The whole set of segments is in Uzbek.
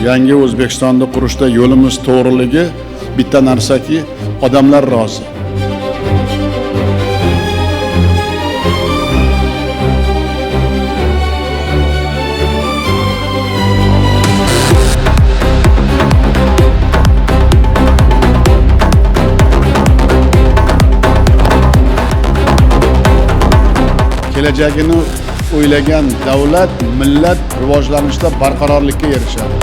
Yangi O'zbekistonni qurishda yo'limiz to'g'riligi bitta narsaki, odamlar rozi. Kelajagini o'ylagan davlat, millat rivojlanishda barqarorlikka erishadi.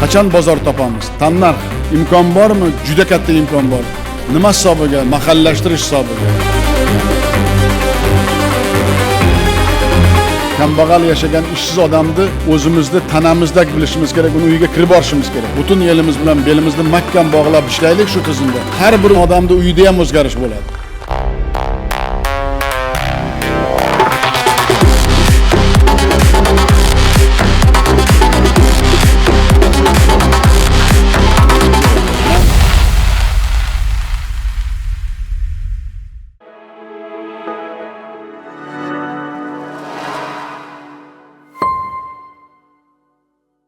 Qachon bozor topamiz? Tannarx imkon bormi? Juda katta imkon bor. Nima hisobiga? Mahallashtirish hisobiga. Kambag'al yashagan ishsiz odamni o'zimizni tanamizdek bilishimiz kerak, uni uyiga kirib borishimiz kerak. Butun elimiz bilan belimizni mahkam bog'lab ishlaylik shu tizimda. Har bir odamning uyida ham o'zgarish bo'ladi.